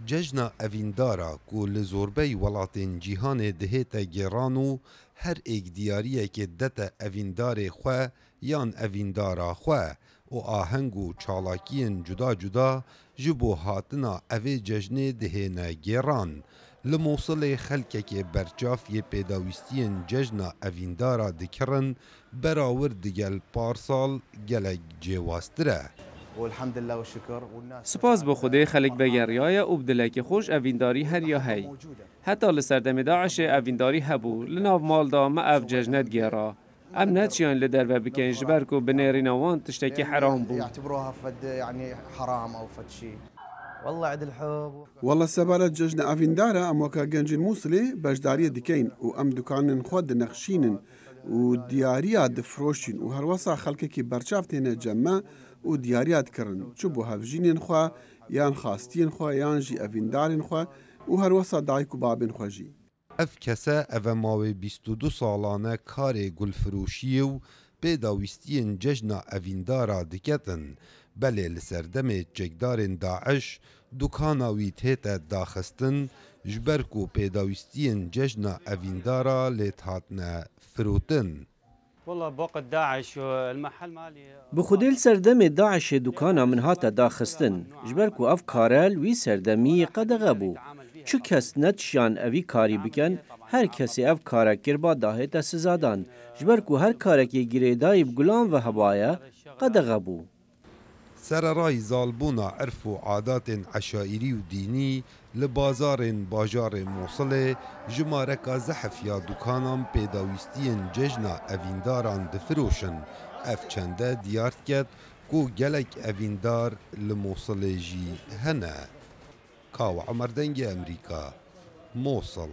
Cejna evîndara ku li zorbey welatên cîhanê dihête gêran û her êk diyariyekê dete evîndarê xwe yan evîndara xwe û aheng û çalakiyên cuda cuda ji bo hatina evê cejnê dihêne gêran. Li Mosulê xelkekê berçaf yê pêdawîstiyên cejna evîndara dikirin, berawir digel parsal gelek cêwaztir e. سپاس بۆ خودێ خەڵک بەگەڕیایە و بدلێکی خۆش ئەڤینداری هەریە هەی. هەتا لە سەردەمی داعشێ ئەڤینداری هەبوو لە ناو ماڵدا مە ئەڤ جەژنەت گێڕا. ئەم نەچیان لە دەرەوە بکەین ji ber ku binêrînەوان tiştekî heram bû. والله سەبارەت جەژنە ئەڤیندارە ئەم وەکە گەنجین مووسڵێ بەشداریە دکەین و ئەم دوکانن خۆ دنەخشینن و دیاریا دفرۆشین و هەروەسا خەڵکێکی بەرچاو تێنە جەممە و دیاریات کردن چ بۆ هەڤژینên xwe yan xastiyên xwe yan jî evîndarên xwe û herwesa dayîk û babên xwe jî. Ev kese ev mavê 22 salane karê gulfiroşiyê û pêdawîstiyên cejna evîndara diketin. Belê li ser demê çekdarên Daeş dukana wî tête daxistin ji ber ku pêdawîstiyên cejna evîndara lê hatine firotin. Bi xudê li serdemê Daişê dukana min hate daxistin ji ber ku ev karel wî serdemî qedexe bû. Çi kes netişiyan evî karî bikin, her kesê ev karekir ba dahête sizadan ji ber ku her karekê girêdayî bi gulan ve hebaye qedexe bû. Sererayî zalbûna erf û adatên eşaîrî û dînî li bazarên bajarê Mosulê ji mareka zehf ya dukanan pêdawîstiyên cejna evîndaran difiroşin. Ev çende diyar diket ku gelek evîndar li Mosulê jî hene. Kawa Emerdengê Emerîka, Mosul.